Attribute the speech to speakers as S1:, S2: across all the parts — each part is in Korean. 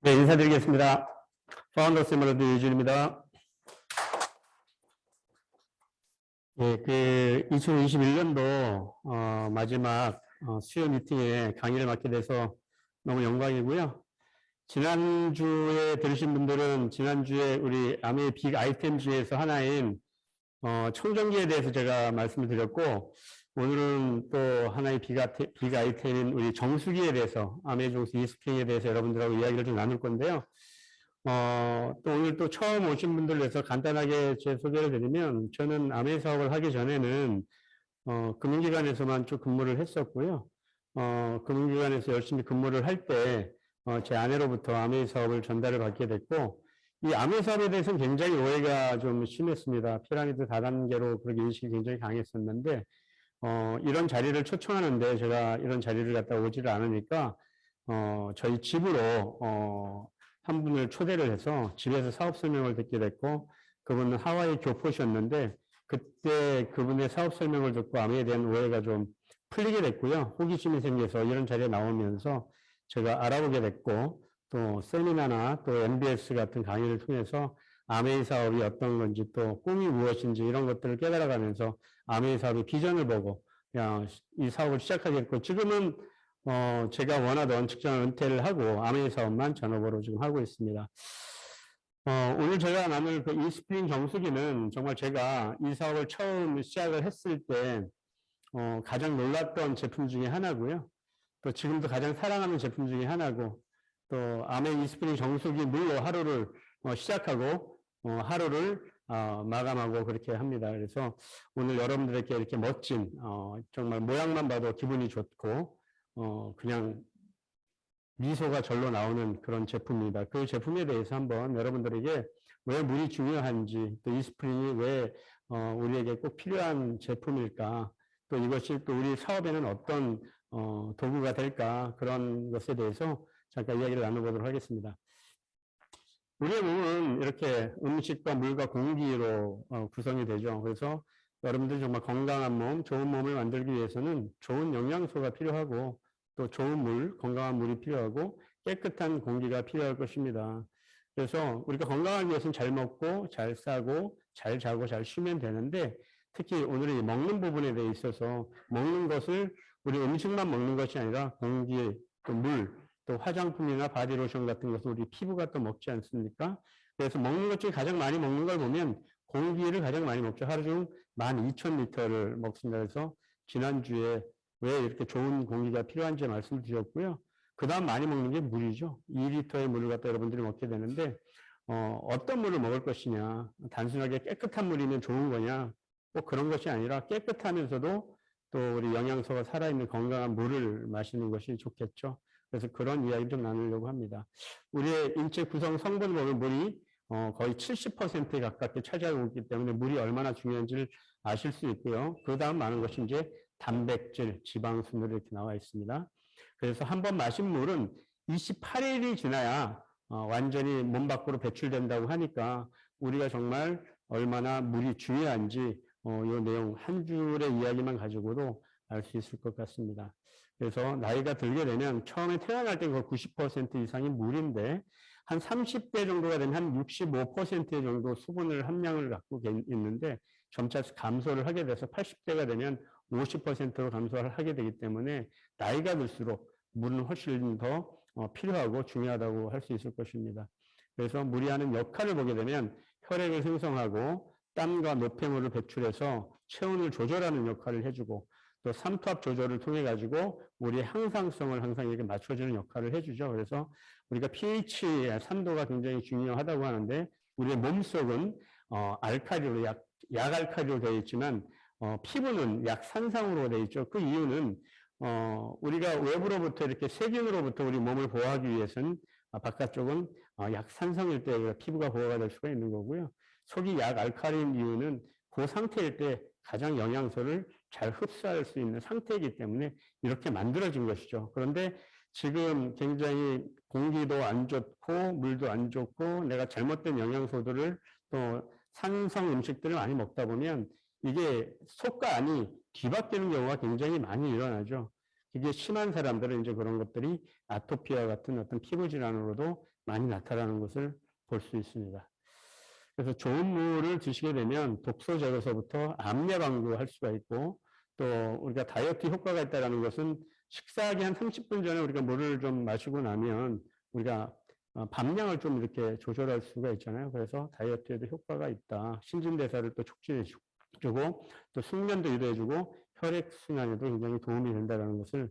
S1: 네, 인사드리겠습니다. 파운더 세미나드 유준입니다. 네, 2021년도 마지막 수요 미팅에 강의를 맡게 돼서 너무 영광이고요. 지난주에 들으신 분들은 지난주에 우리 아메 빅 아이템 중에서 하나인 청정기에 대해서 제가 말씀을 드렸고, 오늘은 또 하나의 빅 아이템인 우리 정수기에 대해서, 아메 정수 이스프링에 대해서 여러분들하고 이야기를 좀 나눌 건데요. 또 오늘 또 처음 오신 분들 위해서 간단하게 제 소개를 드리면, 저는 아메 사업을 하기 전에는 금융기관에서만 쭉 근무를 했었고요. 금융기관에서 열심히 근무를 할 때 제 아내로부터 아메 사업을 전달을 받게 됐고, 이 아메 사업에 대해서는 굉장히 오해가 좀 심했습니다. 피라미드 다단계로 그렇게 인식이 굉장히 강했었는데, 이런 자리를 초청하는데 제가 이런 자리를 갖다 오지를 않으니까 저희 집으로 한 분을 초대를 해서 집에서 사업 설명을 듣게 됐고, 그분은 하와이 교포셨는데 그때 그분의 사업 설명을 듣고 아메에 대한 오해가 좀 풀리게 됐고요. 호기심이 생겨서 이런 자리에 나오면서 제가 알아보게 됐고, 또 세미나나 또 MBS 같은 강의를 통해서 아메이 사업이 어떤 건지 또 꿈이 무엇인지 이런 것들을 깨달아가면서 아메이 사업의 비전을 보고 그냥 이 사업을 시작하게 됐고, 지금은 제가 원하던 직장을 은퇴를 하고 아메이 사업만 전업으로 지금 하고 있습니다. 오늘 제가 나눌 그 이스프링 정수기는 정말 제가 이 사업을 처음 시작을 했을 때 가장 놀랐던 제품 중에 하나고요. 또 지금도 가장 사랑하는 제품 중에 하나고, 또 아메 이스프링 정수기 물로 하루를 시작하고 하루를 마감하고 그렇게 합니다. 그래서 오늘 여러분들에게 이렇게 멋진 정말 모양만 봐도 기분이 좋고 그냥 미소가 절로 나오는 그런 제품입니다. 그 제품에 대해서 한번 여러분들에게 왜 물이 중요한지, 또 이스프링이 왜 우리에게 꼭 필요한 제품일까, 또 이것이 또 우리 사업에는 어떤 도구가 될까, 그런 것에 대해서 잠깐 이야기를 나눠보도록 하겠습니다. 우리의 몸은 이렇게 음식과 물과 공기로 구성이 되죠. 그래서 여러분들이 정말 건강한 몸, 좋은 몸을 만들기 위해서는 좋은 영양소가 필요하고, 또 좋은 물, 건강한 물이 필요하고, 깨끗한 공기가 필요할 것입니다. 그래서 우리가 건강하기 위해서는 잘 먹고, 잘 싸고, 잘 자고, 잘 쉬면 되는데, 특히 오늘은 먹는 부분에 대해 있어서 먹는 것을 우리 음식만 먹는 것이 아니라 공기, 또 물, 또 화장품이나 바디로션 같은 것을 우리 피부가 또 먹지 않습니까? 그래서 먹는 것 중에 가장 많이 먹는 걸 보면 공기를 가장 많이 먹죠. 하루 중 12,000리터를 먹습니다. 그래서 지난주에 왜 이렇게 좋은 공기가 필요한지 말씀을 드렸고요. 그 다음 많이 먹는 게 물이죠. 2리터의 물을 갖다 여러분들이 먹게 되는데, 어떤 물을 먹을 것이냐. 단순하게 깨끗한 물이면 좋은 거냐. 꼭 그런 것이 아니라 깨끗하면서도 또 우리 영양소가 살아있는 건강한 물을 마시는 것이 좋겠죠. 그래서 그런 이야기 좀 나누려고 합니다. 우리의 인체 구성 성분을 보면 물이 거의 70%에 가깝게 차지하고 있기 때문에 물이 얼마나 중요한지를 아실 수 있고요. 그 다음 많은 것이 이제 단백질, 지방 순으로 이렇게 나와 있습니다. 그래서 한 번 마신 물은 28일이 지나야 완전히 몸 밖으로 배출된다고 하니까 우리가 정말 얼마나 물이 중요한지 이 내용 한 줄의 이야기만 가지고도 알 수 있을 것 같습니다. 그래서 나이가 들게 되면 처음에 태어날 때 그 90% 이상이 물인데, 한 30대 정도가 되면 한 65% 정도 수분을 함량을 갖고 있는데 점차 감소를 하게 돼서 80대가 되면 50%로 감소를 하게 되기 때문에 나이가 들수록 물은 훨씬 더 필요하고 중요하다고 할 수 있을 것입니다. 그래서 물이 하는 역할을 보게 되면 혈액을 생성하고 땀과 노폐물을 배출해서 체온을 조절하는 역할을 해주고, 또 삼투압 조절을 통해 가지고 우리의 항상성을 항상 이렇게 맞춰주는 역할을 해주죠. 그래서 우리가 pH 산도가 굉장히 중요하다고 하는데, 우리의 몸속은 알칼리로 약알칼리로 되어 있지만 피부는 약산상으로 되어 있죠. 그 이유는 우리가 외부로부터 이렇게 세균으로부터 우리 몸을 보호하기 위해서는 바깥쪽은 약산성일 때 피부가 보호가 될 수가 있는 거고요. 속이 약알칼리인 이유는 그 상태일 때 가장 영양소를 잘 흡수할 수 있는 상태이기 때문에 이렇게 만들어진 것이죠. 그런데 지금 굉장히 공기도 안 좋고 물도 안 좋고 내가 잘못된 영양소들을 또 산성 음식들을 많이 먹다 보면 이게 속과 안이 뒤바뀌는 경우가 굉장히 많이 일어나죠. 그게 심한 사람들은 이제 그런 것들이 아토피와 같은 어떤 피부 질환으로도 많이 나타나는 것을 볼 수 있습니다. 그래서 좋은 물을 드시게 되면 독소 제거서부터 암 예방도 할 수가 있고, 또 우리가 다이어트 효과가 있다는 것은 식사하기 한 30분 전에 우리가 물을 좀 마시고 나면 우리가 밤량을 좀 이렇게 조절할 수가 있잖아요. 그래서 다이어트에도 효과가 있다. 신진대사를 또 촉진해주고 또 숙면도 유도해주고 혈액순환에도 굉장히 도움이 된다는 것을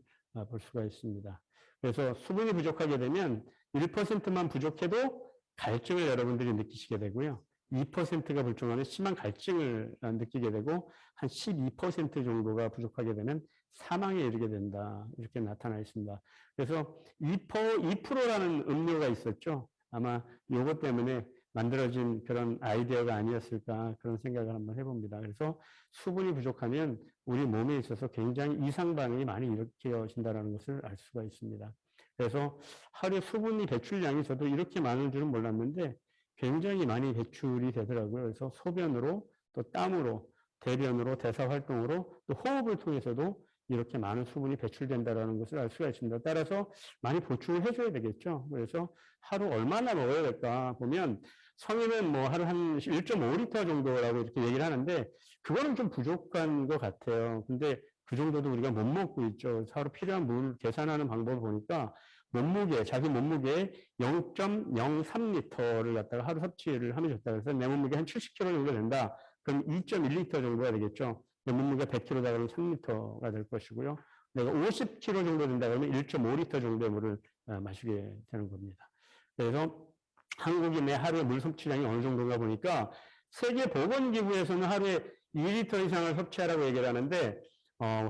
S1: 볼 수가 있습니다. 그래서 수분이 부족하게 되면 1%만 부족해도 갈증을 여러분들이 느끼시게 되고요. 2%가 불충하면 심한 갈증을 느끼게 되고 한 12% 정도가 부족하게 되면 사망에 이르게 된다. 이렇게 나타나 있습니다. 그래서 2%라는 음료가 있었죠. 아마 요것 때문에 만들어진 그런 아이디어가 아니었을까 그런 생각을 한번 해봅니다. 그래서 수분이 부족하면 우리 몸에 있어서 굉장히 이상 반응이 많이 일으켜진다는 것을 알 수가 있습니다. 그래서 하루 수분이 배출량이 저도 이렇게 많은 줄은 몰랐는데 굉장히 많이 배출이 되더라고요. 그래서 소변으로 또 땀으로 대변으로 대사활동으로 또 호흡을 통해서도 이렇게 많은 수분이 배출된다는 것을 알 수가 있습니다. 따라서 많이 보충을 해줘야 되겠죠. 그래서 하루 얼마나 먹어야 될까 보면 성인은 뭐 하루 한 1.5리터 정도라고 이렇게 얘기를 하는데 그거는 좀 부족한 것 같아요. 근데 그 정도도 우리가 못 먹고 있죠. 하루 필요한 물 계산하는 방법을 보니까 자기 몸무게에 0.03리터를 갖다가 하루 섭취를 하면 좋다. 그래서 내 몸무게 한 70kg 정도 된다. 그럼 2.1리터 정도가 되겠죠. 내 몸무게가 100kg다 그러면 3리터가 될 것이고요. 내가 50kg 정도 된다 그러면 1.5리터 정도의 물을 마시게 되는 겁니다. 그래서 한국인의 하루의 물 섭취량이 어느 정도인가 보니까 세계보건기구에서는 하루에 2리터 이상을 섭취하라고 얘기를 하는데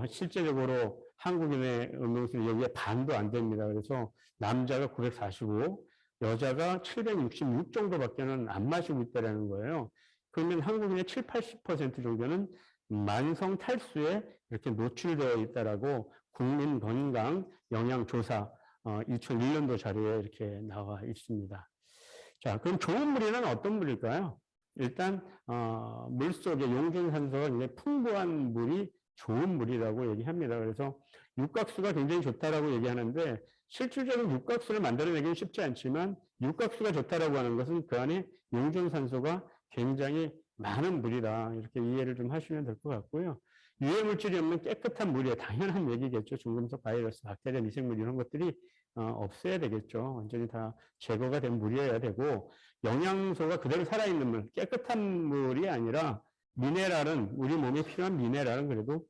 S1: 실제적으로 한국인의 음용수는 여기에 반도 안 됩니다. 그래서 남자가 945, 여자가 766 정도밖에는 안 마시고 있다는 거예요. 그러면 한국인의 7, 80% 정도는 만성 탈수에 이렇게 노출되어 있다라고 국민건강영양조사 2001년도 자료에 이렇게 나와 있습니다. 자, 그럼 좋은 물에는 어떤 물일까요? 일단 물속에 용존산소가 굉장히 풍부한 물이 좋은 물이라고 얘기합니다. 그래서 육각수가 굉장히 좋다라고 얘기하는데 실질적으로 육각수를 만들어내기는 쉽지 않지만 육각수가 좋다라고 하는 것은 그 안에 용존산소가 굉장히 많은 물이다. 이렇게 이해를 좀 하시면 될 것 같고요. 유해물질이 없는 깨끗한 물이에요. 당연한 얘기겠죠. 중금속, 바이러스, 박테리아, 미생물 이런 것들이 없어야 되겠죠. 완전히 다 제거가 된 물이어야 되고 영양소가 그대로 살아있는 물, 깨끗한 물이 아니라 미네랄은 우리 몸에 필요한 미네랄은 그래도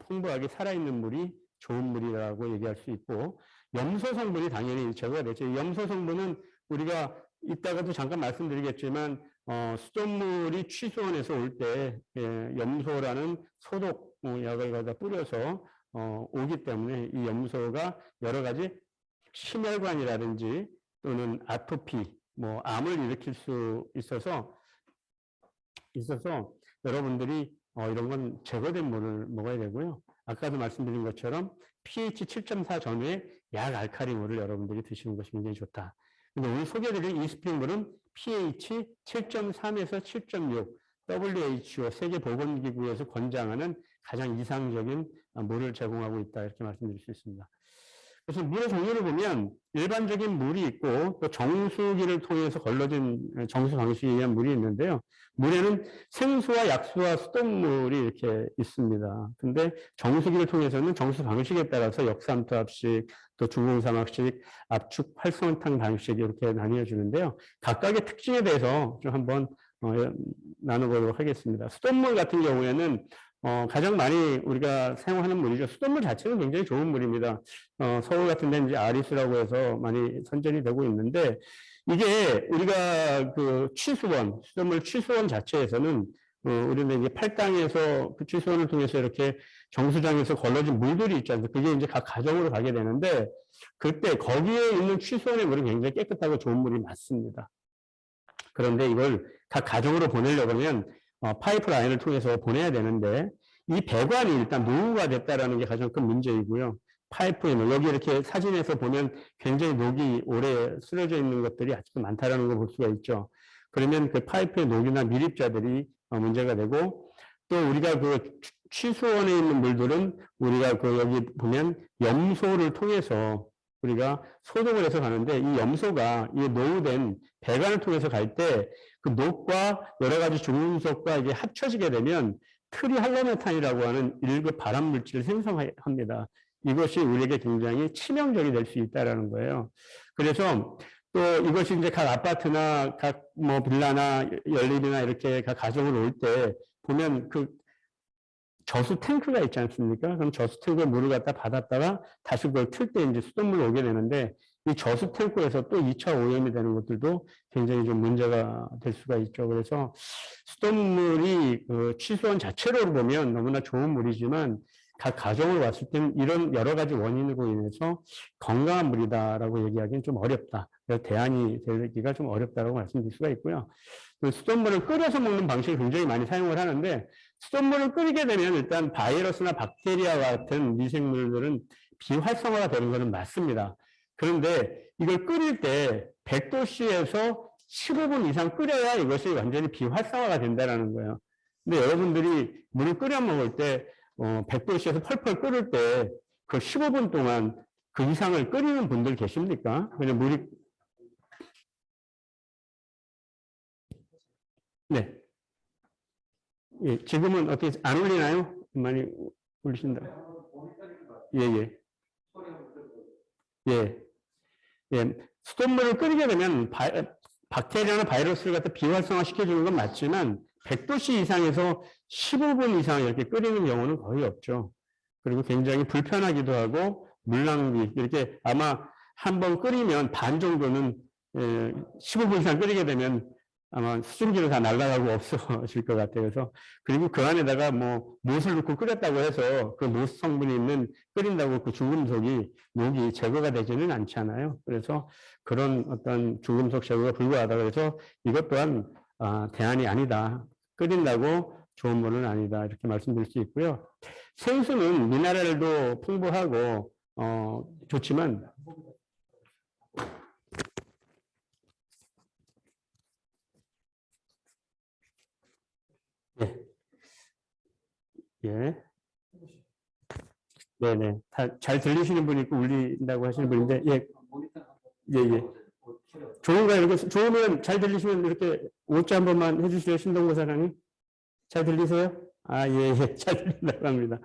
S1: 풍부하게 살아있는 물이 좋은 물이라고 얘기할 수 있고 염소 성분이 당연히 제거가 되죠. 염소 성분은 우리가 이따가도 잠깐 말씀드리겠지만 수돗물이 취수원에서 올 때 염소라는 소독 약을 갖다 뿌려서 오기 때문에 이 염소가 여러 가지 심혈관이라든지 또는 아토피, 암을 일으킬 수 있어서 여러분들이 이런 건 제거된 물을 먹어야 되고요. 아까도 말씀드린 것처럼 pH 7.4 전후의 약 알칼리물을 여러분들이 드시는 것이 굉장히 좋다. 근데 오늘 소개해드린 이 스프링물은 pH 7.3에서 7.6 WHO 세계보건기구에서 권장하는 가장 이상적인 물을 제공하고 있다 이렇게 말씀드릴 수 있습니다. 그래서 물의 종류를 보면 일반적인 물이 있고 또 정수기를 통해서 걸러진 정수 방식에 의한 물이 있는데요. 물에는 생수와 약수와 수돗물이 이렇게 있습니다. 근데 정수기를 통해서는 정수 방식에 따라서 역삼투압식, 또 중공삼합식, 압축 활성탄 방식 이렇게 나뉘어지는데요. 각각의 특징에 대해서 좀 한번 나눠보도록 하겠습니다. 수돗물 같은 경우에는 가장 많이 우리가 사용하는 물이죠. 수돗물 자체는 굉장히 좋은 물입니다. 서울 같은 데는 이제 아리수라고 해서 많이 선전이 되고 있는데, 이게 우리가 그 수돗물 취수원 자체에서는, 우리는 이제 팔당에서 그 취수원을 통해서 이렇게 정수장에서 걸러진 물들이 있지 않습니까? 그게 이제 각 가정으로 가게 되는데, 그때 거기에 있는 취수원의 물은 굉장히 깨끗하고 좋은 물이 맞습니다. 그런데 이걸 각 가정으로 보내려고 하면 파이프 라인을 통해서 보내야 되는데 이 배관이 일단 노후가 됐다라는 게 가장 큰 문제이고요. 파이프에는 여기 이렇게 사진에서 보면 굉장히 녹이 오래 쓰러져 있는 것들이 아직도 많다라는 걸 볼 수가 있죠. 그러면 그 파이프의 녹이나 밀입자들이 문제가 되고 또 우리가 그 취수원에 있는 물들은 우리가 그 여기 보면 염소를 통해서 우리가 소독을 해서 가는데 이 염소가 이 노후된 배관을 통해서 갈 때 그 녹과 여러 가지 중금속과 이게 합쳐지게 되면 트리할로메탄이라고 하는 1급 발암 물질을 생성합니다. 이것이 우리에게 굉장히 치명적이 될 수 있다라는 거예요. 그래서 또 이것이 이제 각 아파트나 각 뭐 빌라나 연립이나 이렇게 각 가정을 올 때 보면 그 저수 탱크가 있지 않습니까? 그럼 저수 탱크에 물을 갖다 받았다가 다시 그걸 틀 때 이제 수돗물이 오게 되는데 이 저수 탱크에서 또 2차 오염이 되는 것들도 굉장히 좀 문제가 될 수가 있죠. 그래서 수돗물이 그 취수원 자체로 보면 너무나 좋은 물이지만 각 가정으로 왔을 때는 이런 여러 가지 원인으로 인해서 건강한 물이다라고 얘기하기는 좀 어렵다. 그래서 대안이 되기가 좀 어렵다라고 말씀드릴 수가 있고요. 수돗물을 끓여서 먹는 방식을 굉장히 많이 사용을 하는데 수돗물을 끓이게 되면 일단 바이러스나 박테리아 같은 미생물들은 비활성화가 되는 것은 맞습니다. 그런데 이걸 끓일 때 100도씨에서 15분 이상 끓여야 이것이 완전히 비활성화가 된다는 거예요. 근데 여러분들이 물을 끓여 먹을 때 100도씨에서 펄펄 끓을 때 그 15분 동안 그 이상을 끓이는 분들 계십니까? 그냥 물이 네. 예, 지금은 어떻게 안 울리나요? 많이 울리신다. 예, 예. 예. 예. 수돗물을 끓이게 되면 박테리아나 바이러스를 갖다 비활성화 시켜주는 건 맞지만 100도씨 이상에서 15분 이상 이렇게 끓이는 경우는 거의 없죠. 그리고 굉장히 불편하기도 하고 물낭비 이렇게 아마 한번 끓이면 반 정도는 15분 이상 끓이게 되면 아마 수증기로 다 날아가고 없어질 것 같아요. 그래서 그리고 그 안에다가 뭐 못을 넣고 끓였다고 해서 그 못 성분이 있는 끓인다고 그 중금속이 녹이 제거가 되지는 않잖아요. 그래서 그런 어떤 중금속 제거가 불가하다. 그래서 이것 또한 대안이 아니다. 끓인다고 좋은 물은 아니다. 이렇게 말씀드릴 수 있고요. 생수는 미네랄도 풍부하고 좋지만 예. 예. 네네. 잘 들리시는 분이 있고 울린다고 하시는 분인데, 예. 예, 예. 좋은가요? 이렇게 좋으면 잘 들리시면 이렇게 오자 한 번만 해주실래요? 신동구 사장님? 잘 들리세요? 아, 예, 예. 잘 들린다고 합니다.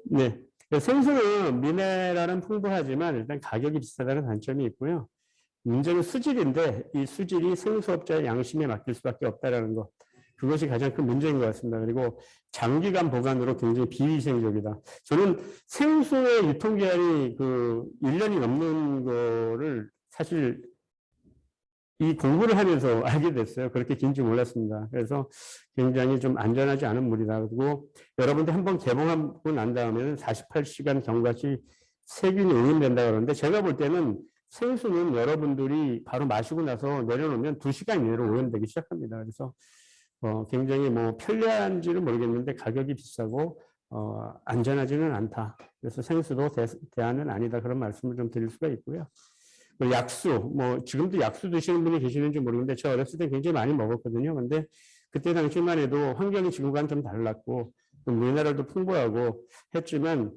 S1: 네. 생수는 미네랄은 풍부하지만 일단 가격이 비싸다는 단점이 있고요. 문제는 수질인데 이 수질이 생수업자의 양심에 맡길 수밖에 없다는 것. 그것이 가장 큰 문제인 것 같습니다. 그리고 장기간 보관으로 굉장히 비위생적이다. 저는 생수의 유통기한이 그 1년이 넘는 거를 사실 이 공부를 하면서 알게 됐어요. 그렇게 긴지 몰랐습니다. 그래서 굉장히 좀 안전하지 않은 물이다. 그리고 여러분들 한번 개봉하고 난 다음에는 48시간 경과시 세균이 오염된다 그러는데 제가 볼 때는 생수는 여러분들이 바로 마시고 나서 내려놓으면 2시간 이내로 오염되기 시작합니다. 그래서 굉장히 뭐 편리한지는 모르겠는데 가격이 비싸고 안전하지는 않다. 그래서 생수도 대안은 아니다. 그런 말씀을 좀 드릴 수가 있고요. 약수, 뭐 지금도 약수 드시는 분이 계시는지 모르겠는데 저 어렸을 때 굉장히 많이 먹었거든요. 근데 그때 당시만 해도 환경이 지금과는 좀 달랐고 또 미네랄도 풍부하고 했지만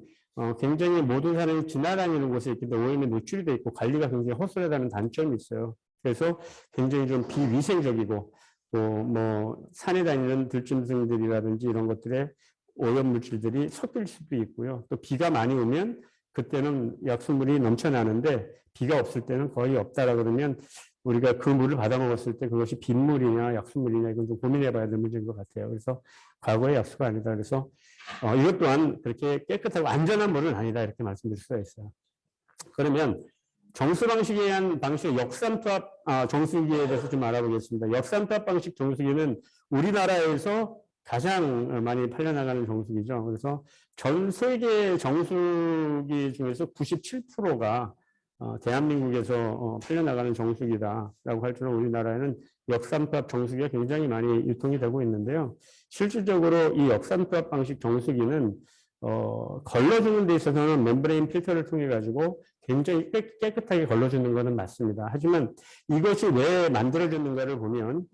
S1: 굉장히 모든 사람이 지나다니는 곳에 있기 때문에 오염에 노출이 돼 있고 관리가 굉장히 허술하다는 단점이 있어요. 그래서 굉장히 좀 비위생적이고 또 뭐 산에 다니는 들짐승들이라든지 이런 것들의 오염 물질들이 섞일 수도 있고요. 또 비가 많이 오면 그때는 약수물이 넘쳐나는데 비가 없을 때는 거의 없다라 그러면 우리가 그 물을 받아 먹었을 때 그것이 빗물이냐 약수물이냐 이건 좀 고민해 봐야 될 문제인 것 같아요. 그래서 과거의 약수가 아니다. 그래서 이것 또한 그렇게 깨끗하고 안전한 물은 아니다. 이렇게 말씀드릴 수가 있어요. 그러면 정수 방식에 의한 방식, 역삼투압 정수기에 대해서 좀 알아보겠습니다. 역삼투압 방식 정수기는 우리나라에서 가장 많이 팔려나가는 정수기죠. 그래서 전 세계 정수기 중에서 97%가 대한민국에서 팔려나가는 정수기다라고 할 줄은 우리나라에는 역삼투압 정수기가 굉장히 많이 유통이 되고 있는데요. 실질적으로 이 역삼투압 방식 정수기는 걸러주는 데 있어서는 멤브레인 필터를 통해 가지고 굉장히 깨끗하게 걸러주는 것은 맞습니다. 하지만 이것이 왜 만들어졌는가를 보면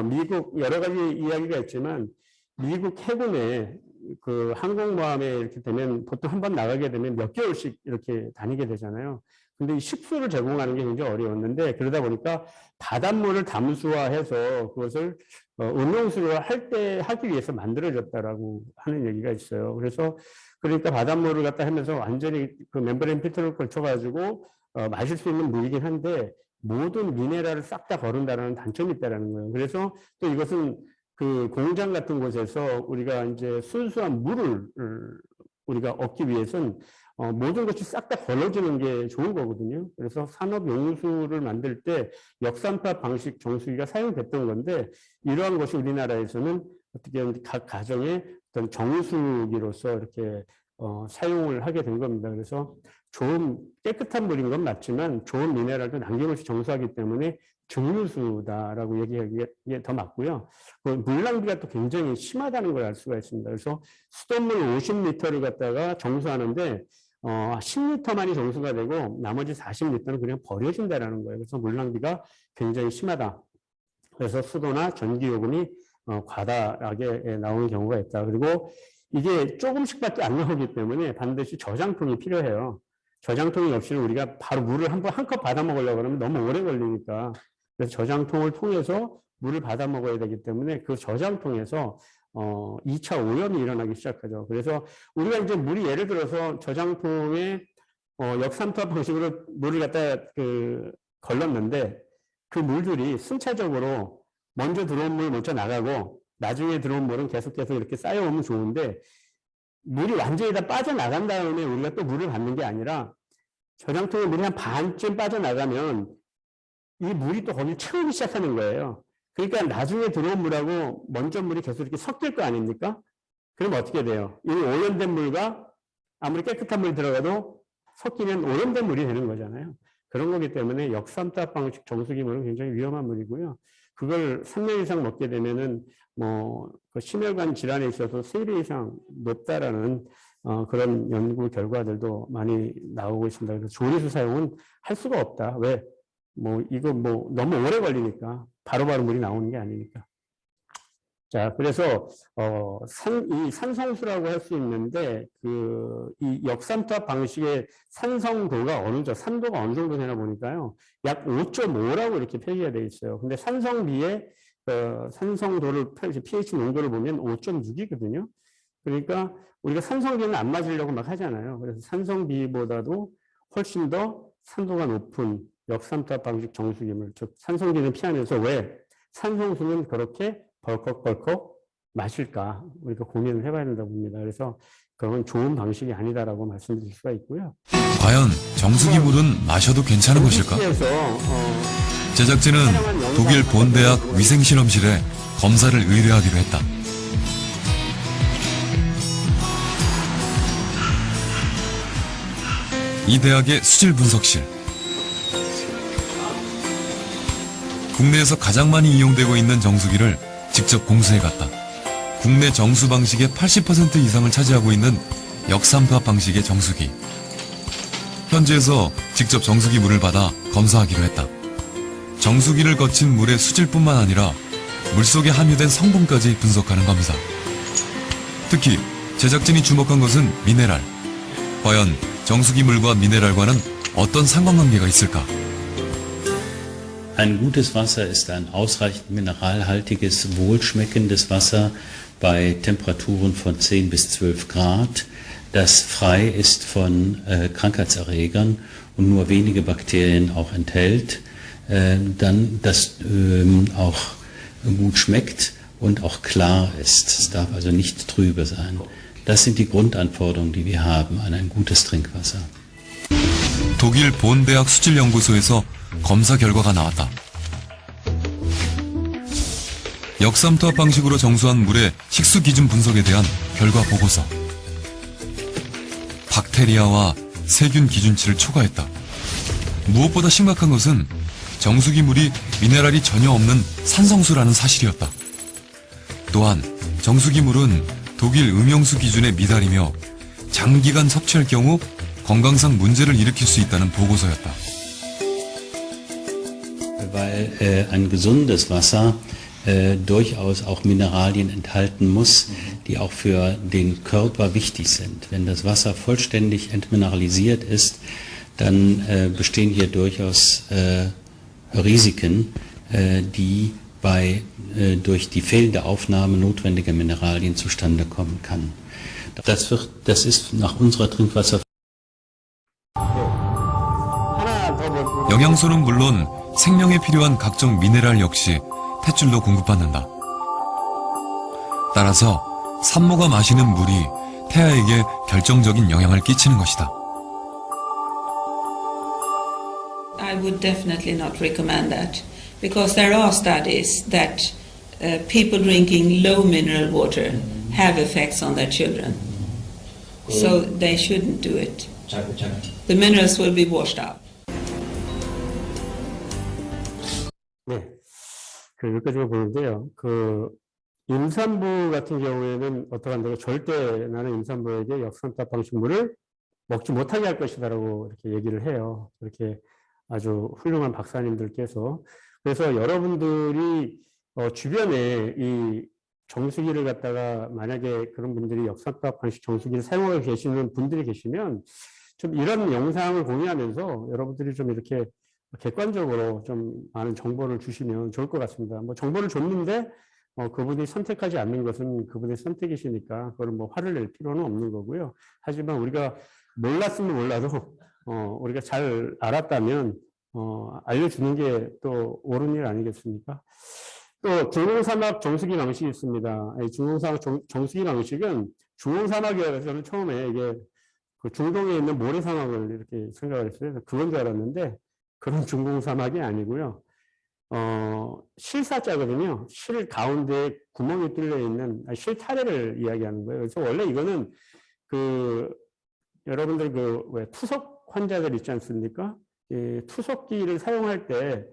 S1: 미국 여러 가지 이야기가 있지만 미국 해군에 그 항공모함에 이렇게 되면 보통 한 번 나가게 되면 몇 개월씩 이렇게 다니게 되잖아요. 근데 이 식수를 제공하는 게 굉장히 어려웠는데 그러다 보니까 바닷물을 담수화해서 그것을 음용수로 하기 위해서 만들어졌다라고 하는 얘기가 있어요. 그래서 그러니까 바닷물을 갖다 하면서 완전히 그 멤브레인 필터를 걸쳐가지고 마실 수 있는 물이긴 한데 모든 미네랄을 싹 다 거른다는 단점이 있다라는 거예요. 그래서 또 이것은 그 공장 같은 곳에서 우리가 이제 순수한 물을 우리가 얻기 위해서는 모든 것이 싹 다 걸러지는 게 좋은 거거든요. 그래서 산업 용수를 만들 때 역삼투압 방식 정수기가 사용됐던 건데 이러한 것이 우리나라에서는 어떻게 각 가정의 어떤 정수기로서 이렇게 사용을 하게 된 겁니다. 그래서 좋은 깨끗한 물인 건 맞지만 좋은 미네랄도 남김없이 정수하기 때문에 증류수다라고 얘기하기에 더 맞고요. 그 물 낭비가 또 굉장히 심하다는 걸 알 수가 있습니다. 그래서 수돗물 50리터를 갖다가 정수하는데 10리터만이 정수가 되고 나머지 40리터는 그냥 버려진다는 거예요. 그래서 물 낭비가 굉장히 심하다. 그래서 수도나 전기요금이 과다하게 나오는 경우가 있다. 그리고 이게 조금씩밖에 안 나오기 때문에 반드시 저장통이 필요해요. 저장통이 없이는 우리가 바로 물을 한 컵 받아 먹으려고 그러면 너무 오래 걸리니까. 그래서 저장통을 통해서 물을 받아 먹어야 되기 때문에 그 저장통에서 2차 오염이 일어나기 시작하죠. 그래서 우리가 이제 물이 예를 들어서 저장통에 역삼투압 방식으로 물을 갖다 걸렀는데 그 물들이 순차적으로 먼저 들어온 물 먼저 나가고 나중에 들어온 물은 계속해서 이렇게 쌓여오면 좋은데 물이 완전히 다 빠져나간 다음에 우리가 또 물을 받는 게 아니라 저장통에 물이 한 반쯤 빠져나가면 이 물이 또 거기를 채우기 시작하는 거예요. 그러니까 나중에 들어온 물하고 먼저 물이 계속 이렇게 섞일 거 아닙니까? 그럼 어떻게 돼요? 이 오염된 물과 아무리 깨끗한 물이 들어가도 섞이면 오염된 물이 되는 거잖아요. 그런 거기 때문에 역삼투압 방식 정수기 물은 굉장히 위험한 물이고요. 그걸 3년 이상 먹게 되면은 그 심혈관 질환에 있어서 3배 이상 높다라는 그런 연구 결과들도 많이 나오고 있습니다. 그래서 조리수 사용은 할 수가 없다. 왜? 이거 너무 오래 걸리니까 바로바로 물이 나오는 게 아니니까. 자, 그래서 이 산성수라고 할 수 있는데 이 역삼투압 방식의 산성도가 산도가 어느 정도 되나 보니까요. 약 5.5라고 이렇게 표기가 되어 있어요. 근데 산성비의 산성도를 pH 농도를 보면 5.6이거든요. 그러니까 우리가 산성비는 안 맞으려고 막 하잖아요. 그래서 산성비보다도 훨씬 더 산도가 높은 역삼투압 방식 정수기물, 즉 산성비는 피하면서 왜 산성수는 그렇게 벌컥벌컥 마실까 우리가 고민을 해봐야 된다고 봅니다. 그래서 그건 좋은 방식이 아니다라고 말씀드릴 수가 있고요.
S2: 과연 정수기물은 마셔도 괜찮은 것일까? 제작진은 독일 본대학 위생실험실에 검사를 의뢰하기로 했다. 이 대학의 수질 분석실. 국내에서 가장 많이 이용되고 있는 정수기를 직접 공수해 갔다. 국내 정수 방식의 80% 이상을 차지하고 있는 역삼투압 방식의 정수기. 현지에서 직접 정수기 물을 받아 검사하기로 했다. 정수기를 거친 물의 수질뿐만 아니라 물속에 함유된 성분까지 분석하는 겁니다. 특히 제작진이 주목한 것은 미네랄. 과연 정수기 물과 미네랄과는 어떤 상관관계가 있을까?
S3: Ein gutes Wasser ist ein ausreichend mineralhaltiges, wohlschmeckendes Wasser bei Temperaturen von 10 bis 12 Grad, das frei ist von Krankheitserregern und nur wenige Bakterien auch enthält, dann das auch gut schmeckt und auch klar ist. Es darf also nicht trübe sein. Das sind die Grundanforderungen, die wir haben an ein gutes Trinkwasser.
S2: 독일 본대학 수질연구소에서 검사 결과가 나왔다. 역삼투압 방식으로 정수한 물의 식수 기준 분석에 대한 결과 보고서. 박테리아와 세균 기준치를 초과했다. 무엇보다 심각한 것은 정수기 물이 미네랄이 전혀 없는 산성수라는 사실이었다. 또한 정수기 물은 독일 음용수 기준에 미달이며 장기간 섭취할 경우 건강상 문제를 일으킬 수 있다는 보고서였다.
S3: Weil ein gesundes Wasser durchaus auch Mineralien enthalten muss, die auch für den Körper wichtig sind. Wenn das Wasser vollständig entmineralisiert ist, dann bestehen hier durchaus Risiken, die durch die fehlende Aufnahme notwendiger Mineralien zustande kommen kann. Das ist nach unserer Trinkwasser
S1: 하나 더 뭐,
S2: 영양소는 물론 생명에 필요한 각종 미네랄 역시 탯줄로 공급받는다. 따라서 산모가 마시는 물이 태아에게 결정적인 영향을 끼치는 것이다.
S4: I would definitely not recommend that because there are studies that people drinking low mineral water have effects on their children. So they shouldn't do it. The minerals will be washed out.
S1: 네. 여기까지만 보는데요. 임산부 같은 경우에는 어떻게 한다고 절대 나는 임산부에게 역삼탑 방식물을 먹지 못하게 할 것이다라고 이렇게 얘기를 해요. 이렇게 아주 훌륭한 박사님들께서. 그래서 여러분들이 주변에 이 정수기를 갖다가 만약에 그런 분들이 역삼탑 방식 정수기를 사용하고 계시는 분들이 계시면 좀 이런 영상을 공유하면서 여러분들이 좀 이렇게 객관적으로 좀 많은 정보를 주시면 좋을 것 같습니다. 뭐 정보를 줬는데 그분이 선택하지 않는 것은 그분의 선택이시니까 그걸 뭐 화를 낼 필요는 없는 거고요. 하지만 우리가 몰랐으면 몰라도 우리가 잘 알았다면 알려주는 게 또 옳은 일 아니겠습니까? 또 중공사막 정수기 방식이 있습니다. 이 중공사막 정수기 방식은 중공사막이라서 저는 처음에 이게 그 중동에 있는 모래사막을 이렇게 생각을 했어요. 그건 줄 알았는데 그런 중공사막이 아니고요. 실사자거든요. 실 가운데 구멍이 뚫려 있는 실타래를 이야기하는 거예요. 그래서 원래 이거는 여러분들 왜 투석 환자들 있지 않습니까? 이 투석기를 사용할 때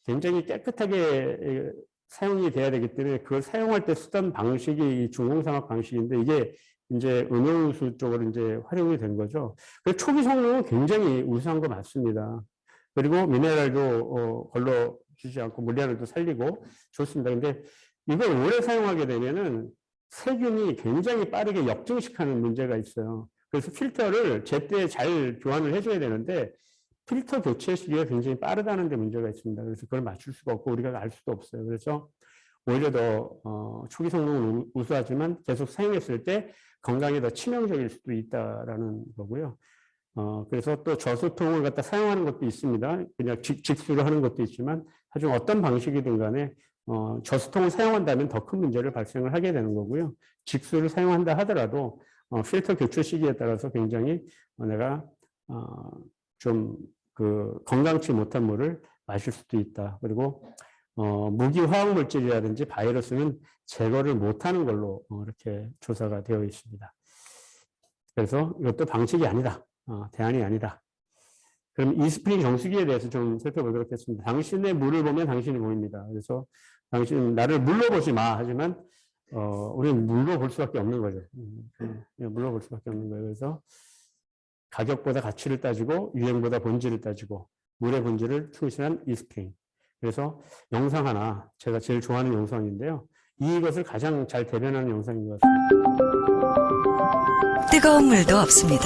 S1: 굉장히 깨끗하게 사용이 돼야 되기 때문에 그걸 사용할 때 쓰던 방식이 이 중공사막 방식인데 이게 이제 음용수 쪽으로 이제 활용이 된 거죠. 그 초기 성능은 굉장히 우수한 거 맞습니다. 그리고 미네랄도 걸러 주지 않고 물량을 살리고 좋습니다. 근데 이걸 오래 사용하게 되면은 세균이 굉장히 빠르게 역증식하는 문제가 있어요. 그래서 필터를 제때 잘 교환을 해줘야 되는데 필터 교체 시기가 굉장히 빠르다는 데 문제가 있습니다. 그래서 그걸 맞출 수가 없고 우리가 알 수도 없어요. 그래서 오히려 더 초기 성능은 우수하지만 계속 사용했을 때 건강에 더 치명적일 수도 있다라는 거고요. 그래서 또 저수통을 갖다 사용하는 것도 있습니다. 그냥 직수로 하는 것도 있지만 하여튼 어떤 방식이든 간에 저수통을 사용한다면 더 큰 문제를 발생을 하게 되는 거고요. 직수를 사용한다 하더라도 필터 교체 시기에 따라서 굉장히 내가 좀 건강치 못한 물을 마실 수도 있다. 그리고 무기 화학 물질이라든지 바이러스는 제거를 못하는 걸로 이렇게 조사가 되어 있습니다. 그래서 이것도 방식이 아니다. 대안이 아니다. 그럼 이스프링 정수기에 대해서 좀 살펴보도록 하겠습니다. 당신의 물을 보면 당신이 보입니다. 그래서 당신은 나를 물로 보지 마. 하지만 우리는 물로 볼 수밖에 없는 거죠. 물로 볼 수밖에 없는 거예요. 그래서 가격보다 가치를 따지고 유행보다 본질을 따지고 물의 본질을 충실한 이스프링. 그래서 영상 하나 제가 제일 좋아하는 영상인데요. 이것을 가장 잘 대변하는 영상인 것 같습니다.
S5: 뜨거운 물도 없습니다.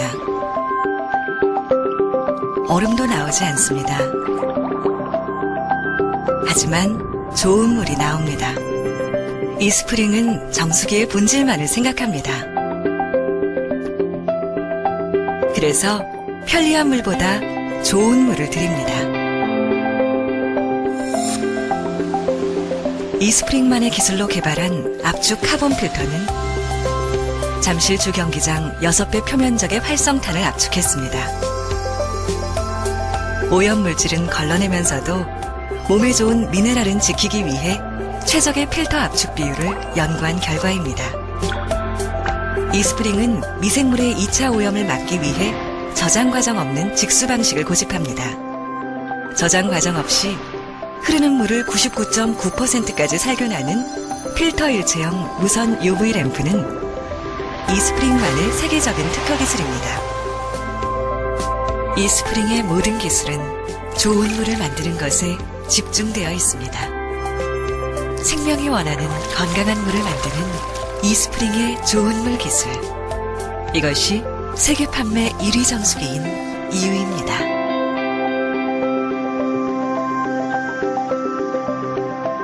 S5: 얼음도 나오지 않습니다. 하지만 좋은 물이 나옵니다. 이스프링은 정수기의 본질만을 생각합니다. 그래서 편리한 물보다 좋은 물을 드립니다. 이스프링만의 기술로 개발한 압축 카본 필터는 잠실 주경기장 6배 표면적의 활성탄을 압축했습니다. 오염물질은 걸러내면서도 몸에 좋은 미네랄은 지키기 위해 최적의 필터 압축 비율을 연구한 결과입니다. 이스프링은 미생물의 2차 오염을 막기 위해 저장 과정 없는 직수 방식을 고집합니다. 저장 과정 없이 흐르는 물을 99.9%까지 살균하는 필터 일체형 무선 UV 램프는 이스프링만의 세계적인 특허 기술입니다. 이스프링의 모든 기술은 좋은 물을 만드는 것에 집중되어 있습니다. 생명이 원하는 건강한 물을 만드는 이스프링의 좋은 물 기술. 이것이 세계 판매 1위 정수기인 이유입니다.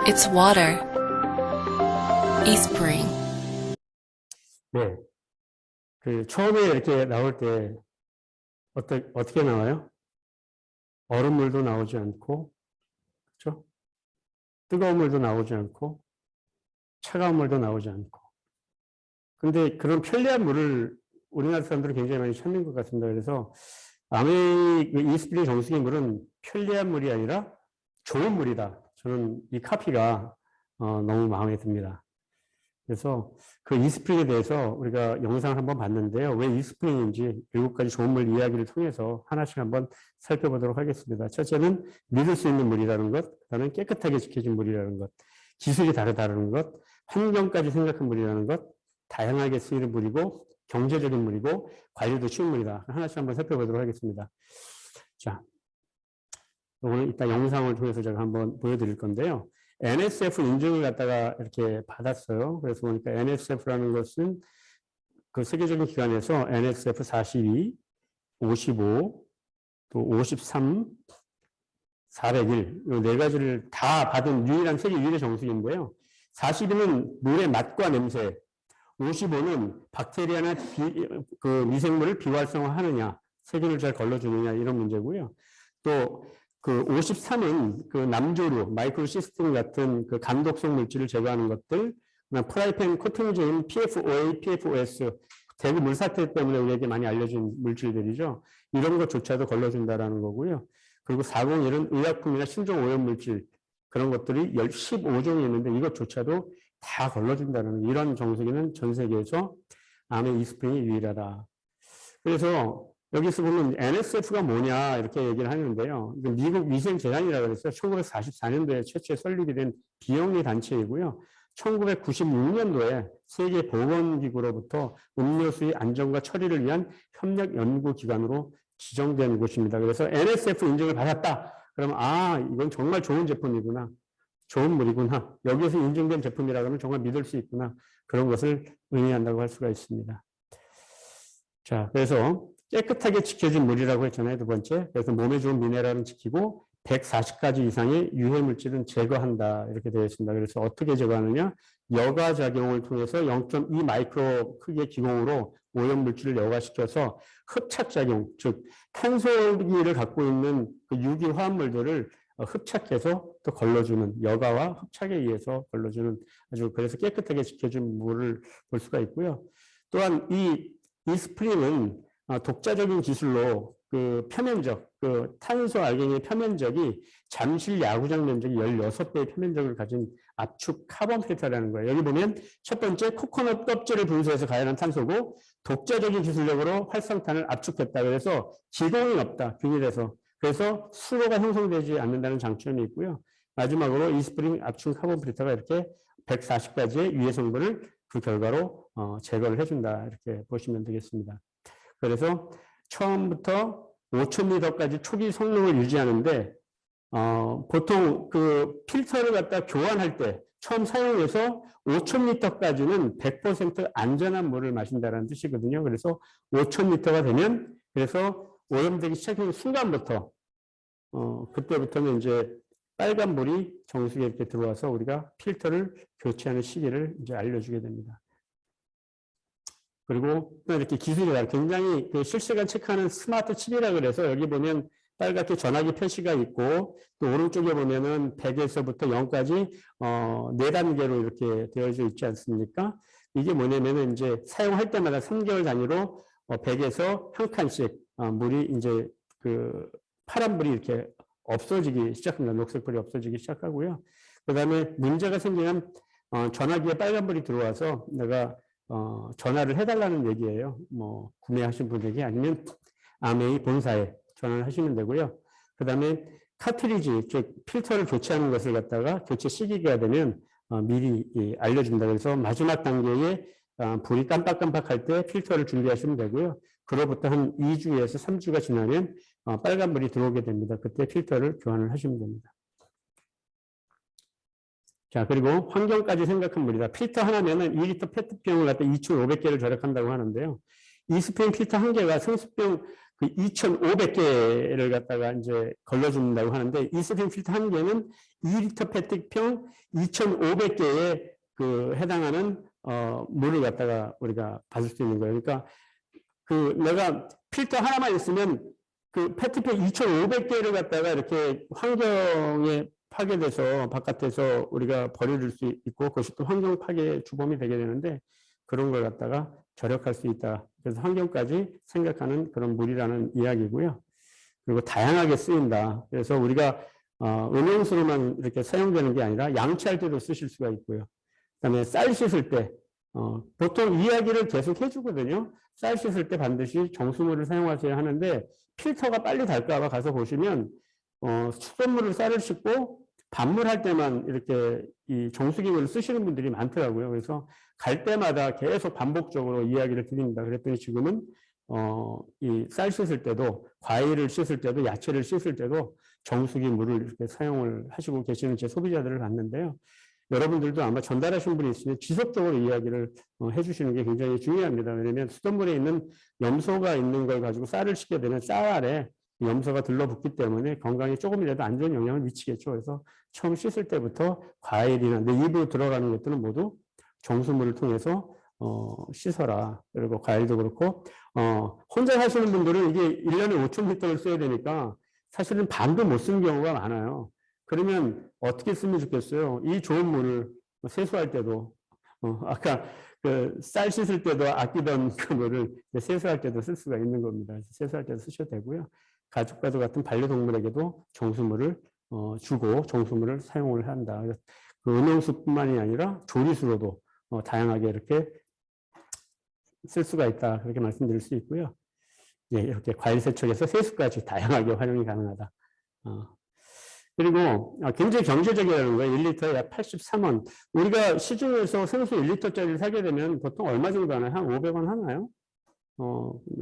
S6: It's water. eSpring.
S1: 네. 그 처음에 이렇게 나올 때 어떻게 나와요? 얼음물도 나오지 않고, 그렇죠? 뜨거운 물도 나오지 않고, 차가운 물도 나오지 않고. 근데 그런 편리한 물을 우리나라 사람들은 굉장히 많이 찾는 것 같습니다. 그래서 아메이 이스프링 정수기 물은 편리한 물이 아니라 좋은 물이다. 저는 이 카피가 너무 마음에 듭니다. 그래서 그 이스프링에 대해서 우리가 영상을 한번 봤는데요. 왜 이스프링인지 7가지 좋은 물 이야기를 통해서 하나씩 한번 살펴보도록 하겠습니다. 첫째는 믿을 수 있는 물이라는 것, 그다음에 깨끗하게 지켜진 물이라는 것, 기술이 다르다는 것, 환경까지 생각한 물이라는 것, 다양하게 쓰이는 물이고 경제적인 물이고 관리도 쉬운 물이다. 하나씩 한번 살펴보도록 하겠습니다. 자, 오늘 이따 영상을 통해서 제가 한번 보여드릴 건데요. NSF 인증을 갖다가 이렇게 받았어요. 그래서 보니까 NSF라는 것은 그 세계적인 기관에서 NSF 42, 55, 또 53, 401, 이 4가지를 다 받은 유일한 세계 유일의 정수기인데요. 42는 물의 맛과 냄새, 55는 박테리아나 그 미생물을 비활성화하느냐, 세균을 잘 걸러주느냐 이런 문제고요. 또 그 53은 그 남조류, 마이크로시스템 같은 그 간독성 물질을 제거하는 것들, 프라이팬 코팅제인 PFOA, PFOS, 대구 물사태 때문에 우리에게 많이 알려진 물질들이죠. 이런 것조차도 걸러준다라는 거고요. 그리고 401은 의약품이나 신종 오염 물질, 그런 것들이 15종이 있는데 이것조차도 다 걸러준다는 이런 정수기는 전 세계에서 아메 이스프링이 유일하다. 그래서 여기서 보면 NSF가 뭐냐 이렇게 얘기를 하는데요. 미국 위생재단이라고 해서 1944년도에 최초에 설립이 된 비영리 단체이고요. 1996년도에 세계보건기구로부터 음료수의 안전과 처리를 위한 협력 연구기관으로 지정된 곳입니다. 그래서 NSF 인증을 받았다. 그러면 이건 정말 좋은 제품이구나. 좋은 물이구나. 여기에서 인증된 제품이라 그러면 정말 믿을 수 있구나. 그런 것을 의미한다고 할 수가 있습니다. 자, 그래서 깨끗하게 지켜진 물이라고 했잖아요. 두 번째. 그래서 몸에 좋은 미네랄은 지키고 140가지 이상의 유해 물질은 제거한다. 이렇게 되어 있습니다. 그래서 어떻게 제거하느냐? 여가 작용을 통해서 0.2 마이크로 크기의 기공으로 오염 물질을 여과시켜서 흡착 작용, 즉 탄소기를 갖고 있는 그 유기 화합물들을 흡착해서 또 걸러주는, 여가와 흡착에 의해서 걸러주는 아주 그래서 깨끗하게 지켜준 물을 볼 수가 있고요. 또한 이 스프링은 독자적인 기술로 그 표면적, 그 탄소 알갱이의 표면적이 잠실 야구장 면적이 16배의 표면적을 가진 압축 카본 필터라는 거예요. 여기 보면 첫 번째 코코넛 껍질을 분쇄해서 가열한 탄소고 독자적인 기술력으로 활성탄을 압축했다. 그래서 기공이 없다. 균일해서. 그래서 수로가 형성되지 않는다는 장점이 있고요. 마지막으로 이스프링 압축 카본 필터가 이렇게 140가지의 유해 성분을 그 결과로 제거를 해준다. 이렇게 보시면 되겠습니다. 그래서 처음부터 5,000리터까지 초기 성능을 유지하는데 보통 그 필터를 갖다 교환할 때 처음 사용해서 5,000리터까지는 100% 안전한 물을 마신다는 뜻이거든요. 그래서 5,000리터가 되면 그래서 오염되기 시작하는 순간부터 그때부터는 이제 빨간 물이 정수기에 이렇게 들어와서 우리가 필터를 교체하는 시기를 이제 알려주게 됩니다. 그리고 또 이렇게 기술이 굉장히 그 실시간 체크하는 스마트 칩이라 그래서 여기 보면 빨갛게 전화기 표시가 있고 또 오른쪽에 보면은 100에서부터 0까지 4단계로 이렇게 되어져 있지 않습니까? 이게 뭐냐면은 이제 사용할 때마다 3개월 단위로 100에서 한 칸씩 물이 이제 그 파란불이 이렇게 없어지기 시작합니다. 녹색불이 없어지기 시작하고요. 그 다음에 문제가 생기면 전화기에 빨간불이 들어와서 내가 전화를 해달라는 얘기예요. 뭐 구매하신 분에게 아니면 아메이 본사에 전화를 하시면 되고요. 그 다음에 카트리지, 즉 필터를 교체하는 것을 갖다가 교체 시기가 되면 미리 알려준다. 그래서 마지막 단계에 불이 깜빡깜빡할 때 필터를 준비하시면 되고요. 그로부터 한 2주에서 3주가 지나면 빨간불이 들어오게 됩니다. 그때 필터를 교환을 하시면 됩니다. 자, 그리고 환경까지 생각한 물이다. 필터 하나면은 2리터 페트병을 갖다 2,500개를 절약한다고 하는데요. 이스프링 필터 한 개가 생수병 그 2,500개를 갖다가 이제 걸러준다고 하는데, 이스프링 필터 한 개는 2리터 페트병 2,500개에 그 해당하는 물을 갖다가 우리가 받을 수 있는 거예요. 그러니까 그 내가 필터 하나만 있으면 그 페트병 2,500개를 갖다가 이렇게 환경에 파괴돼서 바깥에서 우리가 버려줄 수 있고, 그것이 또 환경 파괴 주범이 되게 되는데, 그런 걸 갖다가 절약할 수 있다. 그래서 환경까지 생각하는 그런 물이라는 이야기고요. 그리고 다양하게 쓰인다. 그래서 우리가 음용수로만 이렇게 사용되는 게 아니라 양치할 때도 쓰실 수가 있고요. 그다음에 쌀 씻을 때 보통 이야기를 계속 해주거든요. 쌀 씻을 때 반드시 정수물을 사용하셔야 하는데, 필터가 빨리 닳까 봐 가서 보시면 수돗물을 쌀을 씻고 반물할 때만 이렇게 이 정수기물을 쓰시는 분들이 많더라고요. 그래서 갈 때마다 계속 반복적으로 이야기를 드립니다. 그랬더니 지금은 이 쌀 씻을 때도, 과일을 씻을 때도, 야채를 씻을 때도 정수기 물을 이렇게 사용을 하시고 계시는 제 소비자들을 봤는데요. 여러분들도 아마 전달하신 분이 있으면 지속적으로 이야기를 해주시는 게 굉장히 중요합니다. 왜냐하면 수돗물에 있는 염소가 있는 걸 가지고 쌀을 씻게 되면 쌀알에 염소가 들러붙기 때문에 건강에 조금이라도 안 좋은 영향을 미치겠죠. 그래서 처음 씻을 때부터 과일이나 내 입으로 들어가는 것들은 모두 정수물을 통해서 씻어라. 그리고 과일도 그렇고 혼자 사시는 분들은 이게 1년에 5,000리터를 써야 되니까 사실은 반도 못 쓰는 경우가 많아요. 그러면 어떻게 쓰면 좋겠어요? 이 좋은 물을 세수할 때도 아까 그 쌀 씻을 때도 아끼던 그 물을 세수할 때도 쓸 수가 있는 겁니다. 그래서 세수할 때도 쓰셔도 되고요. 가족과도 같은 반려동물에게도 정수물을 주고 정수물을 사용을 한다. 그 음용수뿐만이 아니라 조리수로도 다양하게 이렇게 쓸 수가 있다. 그렇게 말씀드릴 수 있고요. 예, 이렇게 과일 세척에서 세수까지 다양하게 활용이 가능하다. 그리고 굉장히 경제적이라는 거예요. 1리터에 약 83원. 우리가 시중에서 생수 1리터짜리를 사게 되면 보통 얼마 정도 하나요? 한 500원 하나요?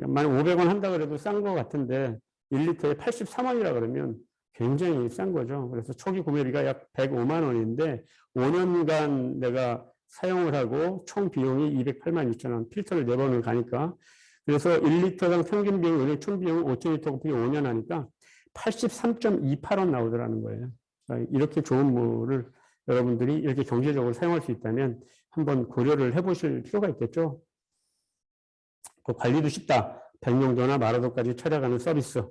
S1: 만약 500원 한다 그래도 싼 것 같은데 1리터에 83원이라 그러면 굉장히 싼 거죠. 그래서 초기 구매비가 약 105만 원인데 5년간 내가 사용을 하고 총 비용이 208만 2천 원, 필터를 4번을 가니까, 그래서 1리터당 평균 비용, 은행 총 비용은 5,000리터 곱하기 5년 하니까 83.28원 나오더라는 거예요. 이렇게 좋은 물을 여러분들이 이렇게 경제적으로 사용할 수 있다면 한번 고려를 해보실 필요가 있겠죠. 그 관리도 쉽다. 백령도나 마라도까지 찾아가는 서비스.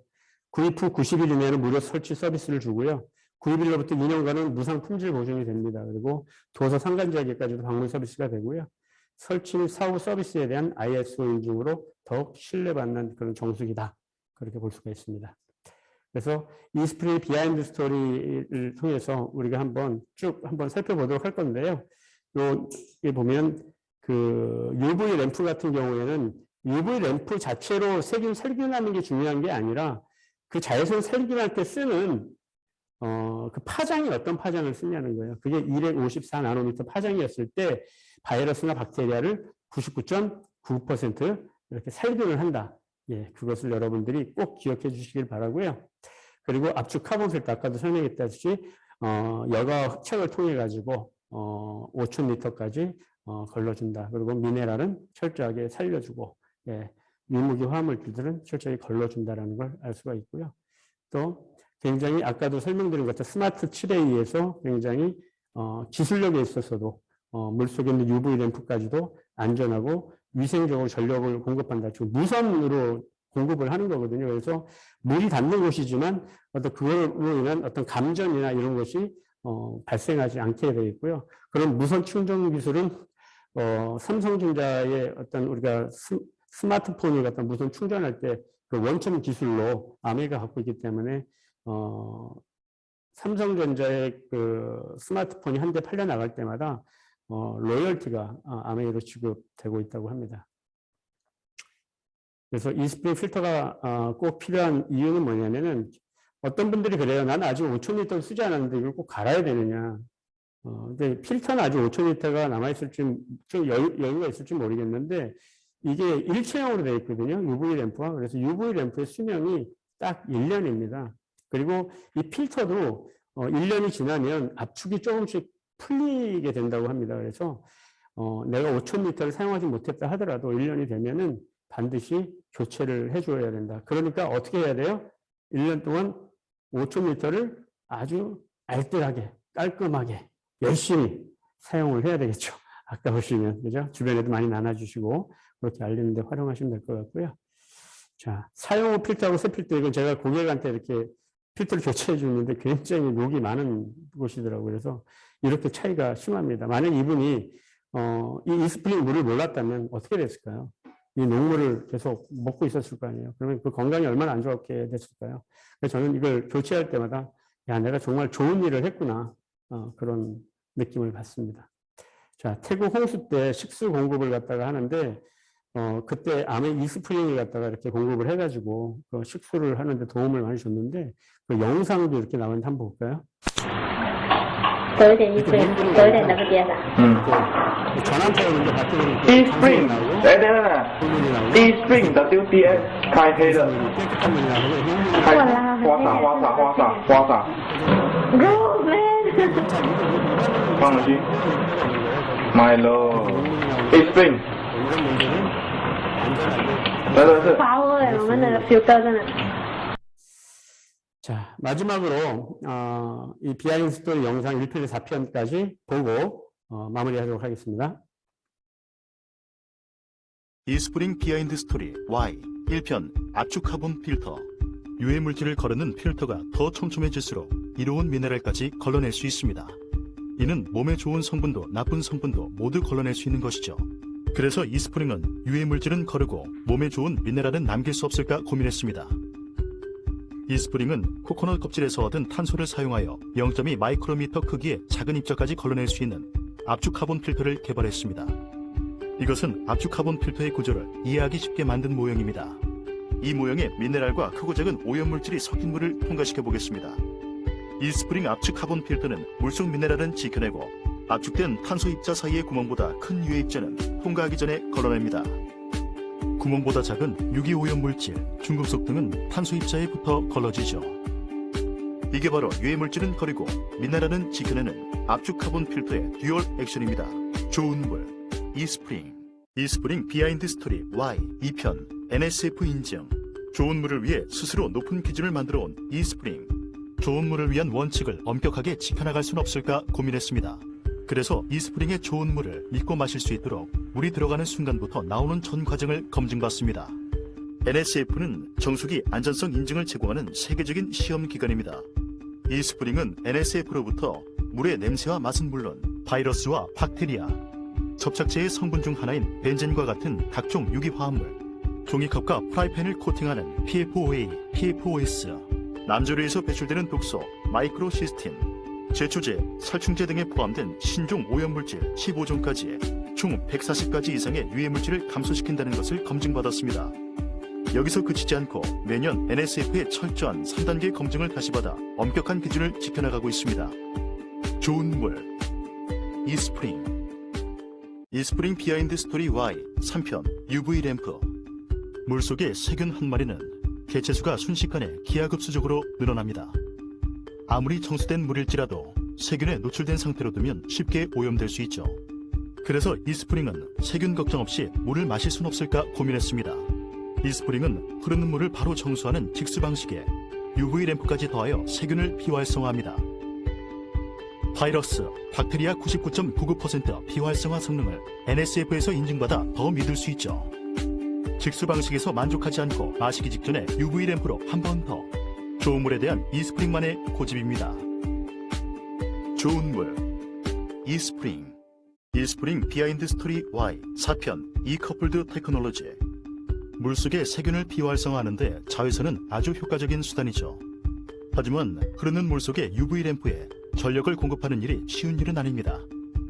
S1: 구입 후 90일 이내는 무료 설치 서비스를 주고요. 구입일로부터 2년간은 무상 품질 보증이 됩니다. 그리고 도서 상간지하기까지도 방문 서비스가 되고요. 설치 및 사후 서비스에 대한 ISO 인증으로 더욱 신뢰받는 그런 정수기다. 그렇게 볼 수가 있습니다. 그래서 이스프링 비하인드 스토리를 통해서 우리가 한번 살펴보도록 할 건데요. 여기 보면 그 UV 램프 같은 경우에는 UV 램프 자체로 살균하는 게 중요한 게 아니라 그 자외선 살균할 때 쓰는 그 파장이 어떤 파장을 쓰냐는 거예요. 그게 254나노미터 파장이었을 때 바이러스나 박테리아를 99.9% 이렇게 살균을 한다. 예, 그것을 여러분들이 꼭 기억해 주시길 바라고요. 그리고 압축 카본 필터, 아까도 설명했다시피 여과 흡착을 통해 가지고 5,000리터까지 걸러준다. 그리고 미네랄은 철저하게 살려주고, 예, 유무기 화합물질들은 철저히 걸러준다라는 걸 알 수가 있고요. 또 굉장히 아까도 설명드린 것 같은 스마트 칩에 의해서 굉장히 기술력에 있어서도 물속에 있는 UV 램프까지도 안전하고 위생적으로 전력을 공급한다. 즉 무선으로 공급을 하는 거거든요. 그래서 물이 닿는 곳이지만 어떤 그걸로 인한 어떤 감전이나 이런 것이 발생하지 않게 되어 있고요. 그런 무선 충전 기술은 삼성전자의 어떤 우리가 스마트폰이 갖다 무선 충전할 때 그 원천 기술로 아메이가 갖고 있기 때문에 삼성전자의 그 스마트폰이 한 대 팔려 나갈 때마다 로열티가 아메이로 지급되고 있다고 합니다. 그래서 이스프링 필터가 꼭 필요한 이유는 뭐냐면은 어떤 분들이 그래요. 나는 아직 5,000리터를 쓰지 않았는데 이걸 꼭 갈아야 되느냐. 근데 필터는 아직 5,000리터가 남아있을지 좀 여유가 있을지 모르겠는데 이게 일체형으로 되어 있거든요. UV 램프와. 그래서 UV 램프의 수명이 딱 1년입니다. 그리고 이 필터도 1년이 지나면 압축이 조금씩 풀리게 된다고 합니다. 그래서 내가 5,000리터를 사용하지 못했다 하더라도 1년이 되면은 반드시 교체를 해줘야 된다. 그러니까 어떻게 해야 돼요? 1년 동안 5,000리터를 아주 알뜰하게, 깔끔하게, 열심히 사용을 해야 되겠죠. 아까우시면, 그죠? 주변에도 많이 나눠주시고, 그렇게 알리는데 활용하시면 될 것 같고요. 자, 사용 후 필터하고 새 필터, 이건 제가 고객한테 이렇게 필터를 교체해 주는데 굉장히 녹이 많은 곳이더라고요. 그래서 이렇게 차이가 심합니다. 만약 이분이, 이 이스프링 물을 몰랐다면 어떻게 됐을까요? 이 녹물을 계속 먹고 있었을 거 아니에요. 그러면 그 건강이 얼마나 안 좋게 됐을까요? 그래서 저는 이걸 교체할 때마다, 야, 내가 정말 좋은 일을 했구나. 그런 느낌을 받습니다. 자, 태국 홍수 때 식수 공급을 갖다가 하는데, 그때 아메 이스프링을 갖다가 이렇게 공급을 해가지고, 그 식수를 하는데 도움을 많이 줬는데, 그 영상도 이렇게 나오는데 한번 볼까요?
S7: 走一点一 spring， 走一点 W D S。
S1: 그 전환차가 먼저 바뀌는
S8: D
S1: 그
S8: spring，
S1: 나오고,
S8: 哎，等等等
S1: 물이 나오고,
S8: ，D spring WDS 开黑的，
S1: 깨끗한 물이 나오고, 효능이
S8: 开
S1: 나오고,
S8: 花洒花洒花洒花洒，
S7: Go man！
S8: 放上去，Milo D spring，
S1: 이런 문제는 안전하게
S8: 等等是，
S7: power 我们的 filter 真的。
S1: 자, 마지막으로 이 비하인드 스토리 영상 1편에서 4편까지 보고 마무리하도록 하겠습니다.
S9: 이스프링 비하인드 스토리 Y 1편 압축 카본 필터. 유해 물질을 거르는 필터가 더 촘촘해질수록 이로운 미네랄까지 걸러낼 수 있습니다. 이는 몸에 좋은 성분도 나쁜 성분도 모두 걸러낼 수 있는 것이죠. 그래서 이스프링은 유해 물질은 거르고 몸에 좋은 미네랄은 남길 수 없을까 고민했습니다. 이스프링은 코코넛 껍질에서 얻은 탄소를 사용하여 0.2 마이크로미터 크기의 작은 입자까지 걸러낼 수 있는 압축 카본 필터를 개발했습니다. 이것은 압축 카본 필터의 구조를 이해하기 쉽게 만든 모형입니다. 이 모형에 미네랄과 크고 작은 오염물질이 섞인 물을 통과시켜 보겠습니다. 이스프링 압축 카본 필터는 물속 미네랄은 지켜내고 압축된 탄소 입자 사이의 구멍보다 큰 유해 입자는 통과하기 전에 걸러냅니다. 구멍보다 작은 유기 오염물질, 중금속 등은 탄소 입자에 붙어 걸러지죠. 이게 바로 유해 물질은 거리고 미네랄은 지켜내는 압축 카본 필터의 듀얼 액션입니다. 좋은 물, 이스프링. 이스프링 비하인드 스토리 Y 2편 NSF 인증. 좋은 물을 위해 스스로 높은 기준을 만들어온 이스프링. 좋은 물을 위한 원칙을 엄격하게 지켜나갈 순 없을까 고민했습니다. 그래서 이스프링의 좋은 물을 믿고 마실 수 있도록 물이 들어가는 순간부터 나오는 전 과정을 검증받습니다. NSF는 정수기 안전성 인증을 제공하는 세계적인 시험 기관입니다. 이스프링은 NSF로부터 물의 냄새와 맛은 물론 바이러스와 박테리아, 접착제의 성분 중 하나인 벤젠과 같은 각종 유기화합물, 종이컵과 프라이팬을 코팅하는 PFOA, PFOS, 남조류에서 배출되는 독소, 마이크로시스틴, 제초제, 살충제 등에 포함된 신종 오염물질 15종까지 총 140가지 이상의 유해물질을 감소시킨다는 것을 검증받았습니다. 여기서 그치지 않고 매년 NSF의 철저한 3단계 검증을 다시 받아 엄격한 기준을 지켜나가고 있습니다. 좋은 물, 이스프링. 이스프링 비하인드 스토리 Y 3편 UV 램프. 물속의 세균 한 마리는 개체수가 순식간에 기하급수적으로 늘어납니다. 아무리 정수된 물일지라도 세균에 노출된 상태로 두면 쉽게 오염될 수 있죠. 그래서 이스프링은 세균 걱정 없이 물을 마실 순 없을까 고민했습니다. 이스프링은 흐르는 물을 바로 정수하는 직수 방식에 UV 램프까지 더하여 세균을 비활성화합니다. 바이러스, 박테리아 99.99% 비활성화 성능을 NSF에서 인증받아 더 믿을 수 있죠. 직수 방식에서 만족하지 않고 마시기 직전에 UV 램프로 한 번 더. 좋은 물에 대한 이스프링만의 고집입니다. 좋은 물, 이스프링. 이스프링 비하인드 스토리 Y 4편 이커플드 테크놀로지. 물속의 세균을 비활성화하는데 자외선은 아주 효과적인 수단이죠. 하지만 흐르는 물속의 UV 램프에 전력을 공급하는 일이 쉬운 일은 아닙니다.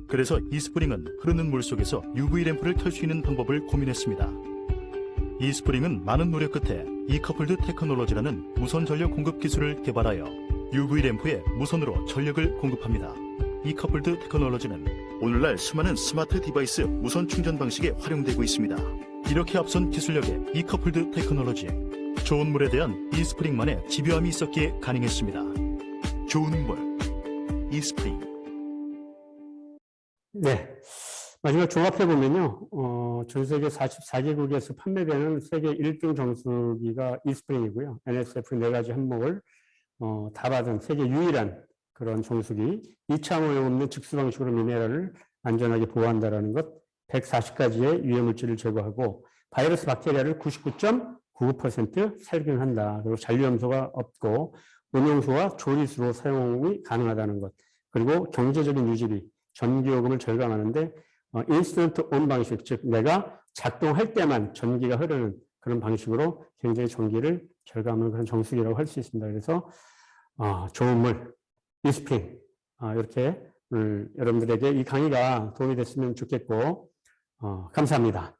S9: 그래서 이스프링은 흐르는 물속에서 UV 램프를 켤 수 있는 방법을 고민했습니다. 이스프링은 많은 노력 끝에 이커플드 테크놀로지라는 무선 전력 공급 기술을 개발하여 UV 램프에 무선으로 전력을 공급합니다. 이커플드 테크놀로지는 오늘날 수많은 스마트 디바이스 무선 충전 방식에 활용되고 있습니다. 이렇게 앞선 기술력의 이커플드 테크놀로지. 좋은 물에 대한 이스프링만의 집요함이 있었기에 가능했습니다. 좋은 물, 이스프링.
S1: 네. 마지막 종합해 보면요, 전 세계 44개국에서 판매되는 세계 1등 정수기가 이스프링이고요. NSF 4가지 항목을 다 받은 세계 유일한 그런 정수기, 이차 오염 없는 직수 방식으로 미네랄을 안전하게 보호한다라는 것, 140가지의 유해 물질을 제거하고 바이러스 박테리아를 99.99% 살균한다. 그리고 잔류염소가 없고 음용수와 조리수로 사용이 가능하다는 것. 그리고 경제적인 유지비, 전기요금을 절감하는데 인스턴트 온 방식, 즉 내가 작동할 때만 전기가 흐르는 그런 방식으로 굉장히 전기를 절감하는 그런 정수기라고 할 수 있습니다. 그래서 좋은 물, 이스프링 이렇게 여러분들에게 이 강의가 도움이 됐으면 좋겠고 감사합니다.